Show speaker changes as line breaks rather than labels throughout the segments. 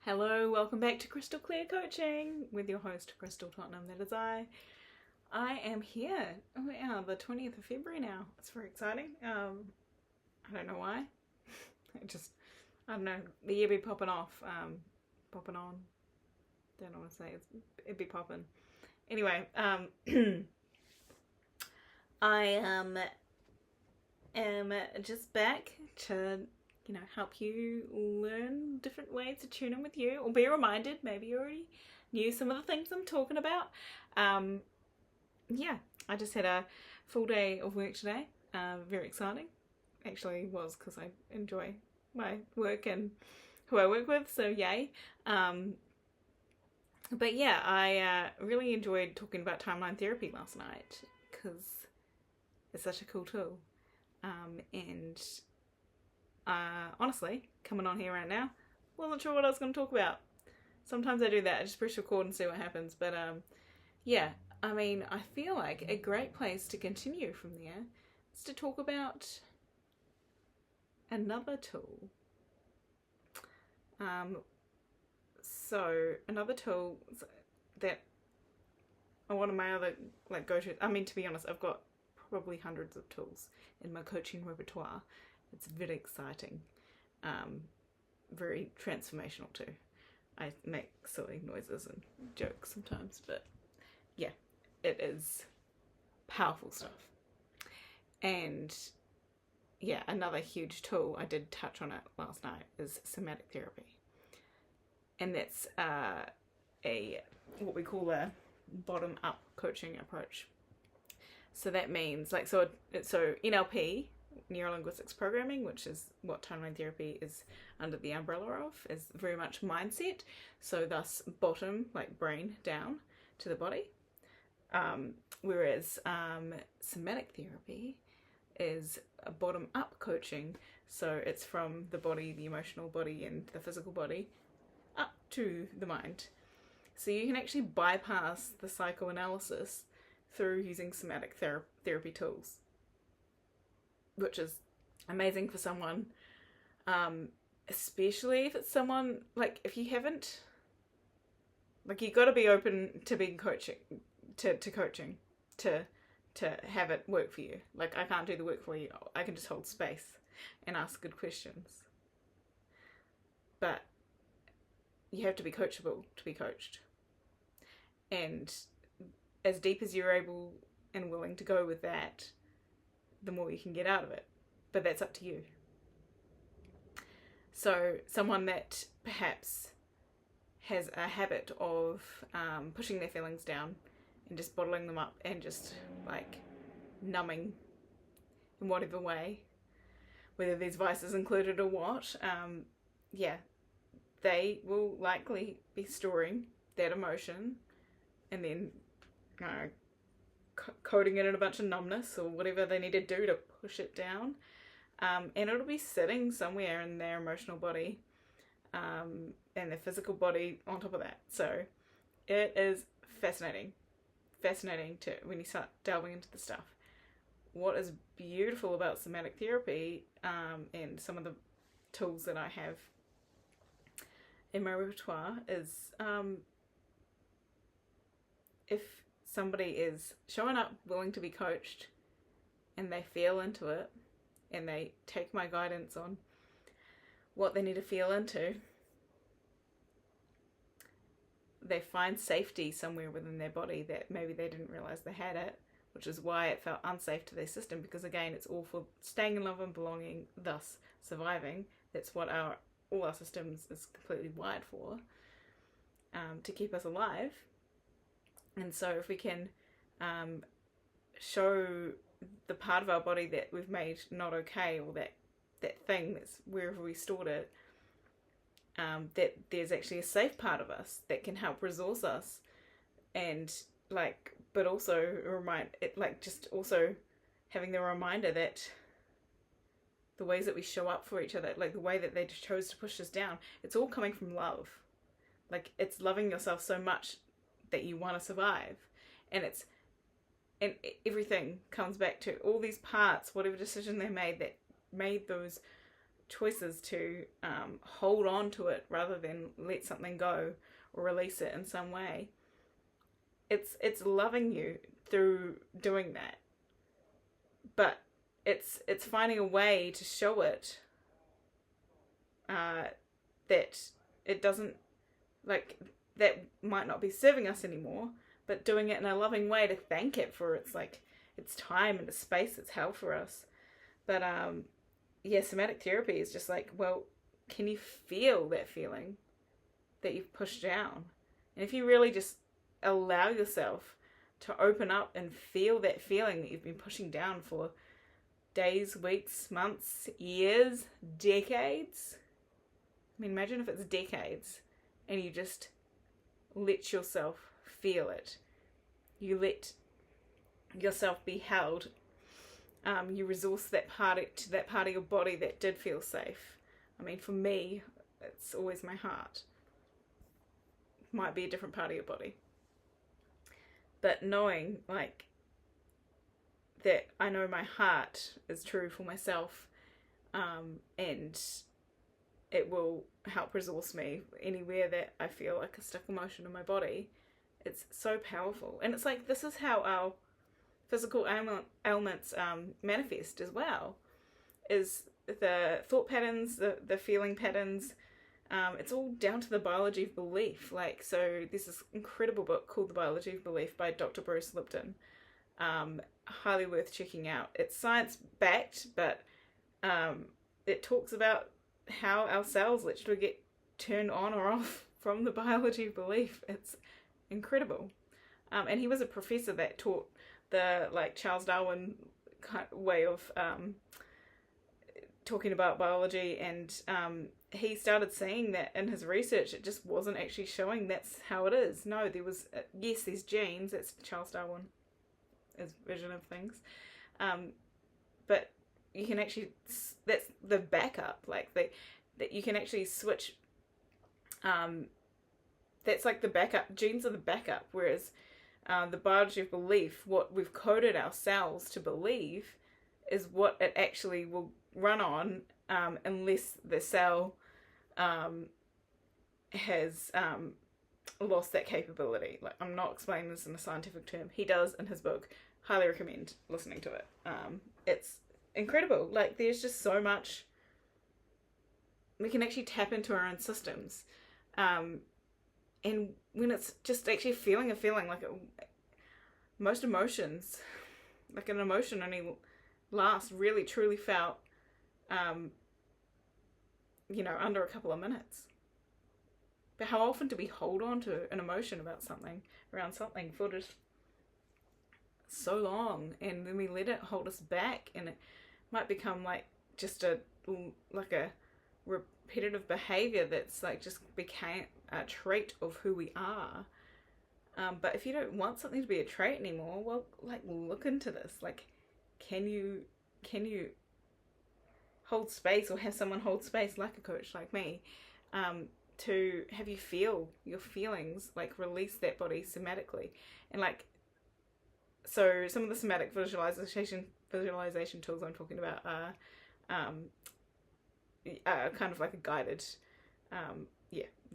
Hello, welcome back to Crystal Clear Coaching with your host Crystal Tottenham, that is I. I am here. Oh yeah, the 20th of February now. It's very exciting. I don't know why. I don't know, the year be popping off. Popping on. Don't know what to say. It'd be popping. Anyway, I am just back to help you learn different ways to tune in with you, or be reminded. Maybe you already knew some of the things I'm talking about. Yeah, I just had a full day of work today. Very exciting. Actually was, because I enjoy my work and who I work with, so yay. But yeah, I really enjoyed talking about timeline therapy last night, because it's such a cool tool. And honestly, coming on here right now, wasn't sure what I was going to talk about. Sometimes I do that, I just press record and see what happens. But yeah, I mean, I feel like a great place to continue from there is to talk about another tool. So another tool that one of my other go-to, I mean, to be honest, I've got probably hundreds of tools in my coaching repertoire. It's very exciting, very transformational too. I make silly noises and jokes sometimes, but yeah, it is powerful stuff. And yeah, another huge tool, I did touch on it last night, is somatic therapy. And that's what we call a bottom-up coaching approach. So that means, so NLP, neuro-linguistics programming, which is what timeline therapy is under the umbrella of, is very much mindset. So thus bottom, like brain, down to the body. Whereas somatic therapy is a bottom-up coaching. So it's from the body, the emotional body, and the physical body up to the mind. So you can actually bypass the psychoanalysis through using somatic therapy tools, which is amazing for someone, especially if it's someone, if you haven't, you got to be open to being coaching, to have it work for you. I can't do the work for you. I can just hold space and ask good questions. But you have to be coachable to be coached. And as deep as you're able and willing to go with that, the more you can get out of it. But that's up to you. So someone that perhaps has a habit of pushing their feelings down and just bottling them up and just numbing in whatever way, whether there's vices included or what, they will likely be storing that emotion and then coating it in a bunch of numbness or whatever they need to do to push it down, and it'll be sitting somewhere in their emotional body and their physical body on top of that. So it is fascinating to when you start delving into the stuff. What is beautiful about somatic therapy and some of the tools that I have in my repertoire is if somebody is showing up willing to be coached and they feel into it and they take my guidance on what they need to feel into, they find safety somewhere within their body that maybe they didn't realize they had it, which is why it felt unsafe to their system, because again, it's all for staying in love and belonging, thus surviving. That's what all our systems is completely wired for, to keep us alive. And so if we can show the part of our body that we've made not okay, or that thing that's wherever we stored it, that there's actually a safe part of us that can help resource us, and but also remind it, just also having the reminder that the ways that we show up for each other, the way that they chose to push us down, it's all coming from love. It's loving yourself so much that you want to survive. And everything comes back to all these parts, whatever decision they made that made those choices to hold on to it rather than let something go or release it in some way. It's loving you through doing that, but it's finding a way to show it that it doesn't, like, that might not be serving us anymore, but doing it in a loving way to thank it for its time and the space it's held for us. But yeah, somatic therapy is just like, well, can you feel that feeling that you've pushed down? And if you really just allow yourself to open up and feel that feeling that you've been pushing down for days, weeks, months, years, decades. I mean, imagine if it's decades and you just let yourself feel it. You let yourself be held. You resource that part of your body that did feel safe. I mean, for me, it's always my heart. Might be a different part of your body. But knowing, like, that I know my heart is true for myself, and it will help resource me anywhere that I feel like a stuck emotion in my body. It's so powerful. And it's like, this is how our physical ailments manifest as well, is the thought patterns, the feeling patterns. It's all down to the biology of belief. Like, so there's this incredible book called The Biology of Belief by Dr. Bruce Lipton. Highly worth checking out. It's science backed, but it talks about how our cells literally get turned on or off from the biology of belief. It's incredible. And he was a professor that taught the, like, Charles Darwin way of talking about biology, and he started seeing that in his research it just wasn't actually showing that's how it is. No, there was, yes, there's genes, that's Charles Darwin's vision of things, but you can actually, that's the backup, like that you can actually switch, that's like the backup, genes are the backup, whereas the biology of belief, what we've coded our cells to believe, is what it actually will run on, unless the cell has lost that capability. Like, I'm not explaining this in a scientific term. He does in his book. Highly recommend listening to it. It's incredible. Like, there's just so much we can actually tap into our own systems. And when it's just actually feeling a feeling, like most emotions, like an emotion only lasts really truly felt, under a couple of minutes. But how often do we hold on to an emotion about something, around something, for just so long, and then we let it hold us back, and it might become like just a repetitive behavior that's like just became a trait of who we are. But if you don't want something to be a trait anymore, well, like, look into this. Like, can you hold space, or have someone hold space, like a coach like me, to have you feel your feelings, like release that body somatically. And like, so some of the somatic visualization tools I'm talking about are kind of like a guided,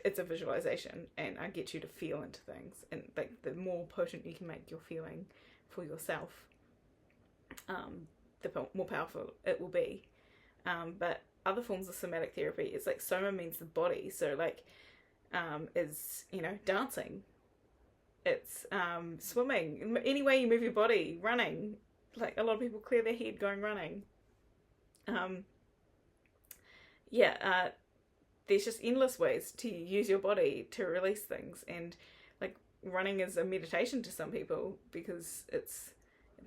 it's a visualization, and I get you to feel into things, and like the more potent you can make your feeling for yourself, the more powerful it will be. But other forms of somatic therapy, it's like Soma means the body, so like is, dancing, it's swimming, any way you move your body, running, like a lot of people clear their head going running. There's just endless ways to use your body to release things, and like running is a meditation to some people because it's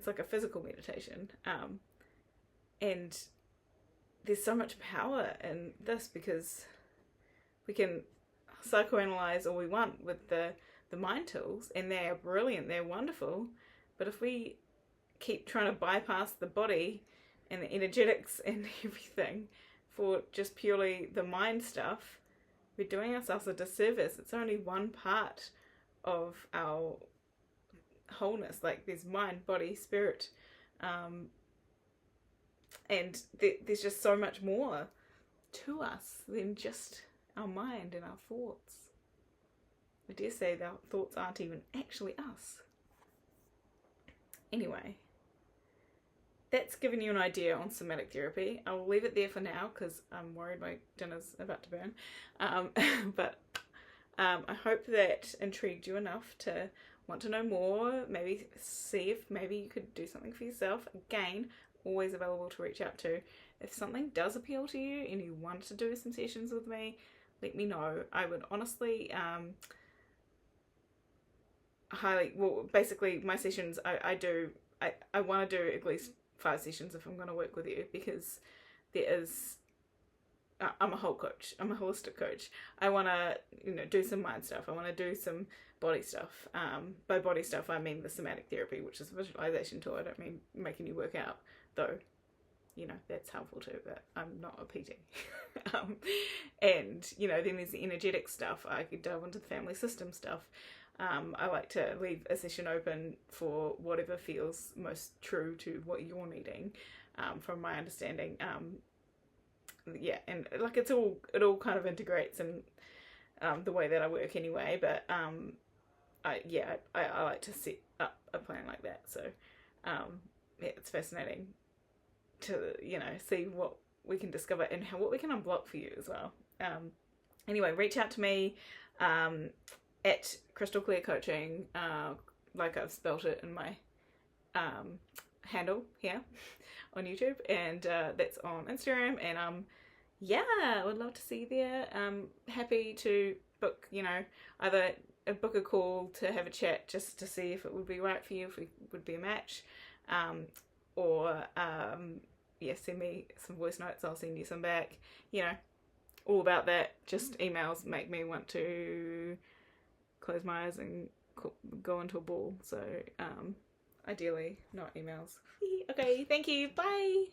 like a physical meditation, and there's so much power in this because we can psychoanalyze all we want with the mind tools, and they're brilliant, they're wonderful, but if we keep trying to bypass the body and the energetics and everything for just purely the mind stuff, we're doing ourselves a disservice. It's only one part of our wholeness. Like, there's mind, body, spirit, and there's just so much more to us than just our mind and our thoughts. I dare say our thoughts aren't even actually us. Anyway, that's given you an idea on somatic therapy. I'll leave it there for now because I'm worried my dinner's about to burn. But I hope that intrigued you enough to want to know more. Maybe see if maybe you could do something for yourself. Again, always available to reach out to. If something does appeal to you and you want to do some sessions with me, let me know. I would honestly basically my sessions I want to do at least 5 sessions if I'm going to work with you, because I'm a whole coach. I'm a holistic coach. I want to, do some mind stuff. I want to do some body stuff. By body stuff, I mean the somatic therapy, which is a visualization tool. I don't mean making you work out, though, that's helpful too, but I'm not a PT. And, then there's the energetic stuff. I could delve into the family system stuff. I like to leave a session open for whatever feels most true to what you're needing, from my understanding. And like it all kind of integrates in the way that I work anyway. But I like to set up a plan like that. So it's fascinating to see what we can discover and what we can unblock for you as well. Anyway, reach out to me at Crystal Clear Coaching, like I've spelt it in my handle here on YouTube, and that's on Instagram, and I would love to see you there. Happy to book, either book a call to have a chat just to see if it would be right for you, if we would be a match, or send me some voice notes, I'll send you some back, all about that. Just emails make me want to close my eyes and go into a ball, so ideally not emails. Okay, thank you, bye.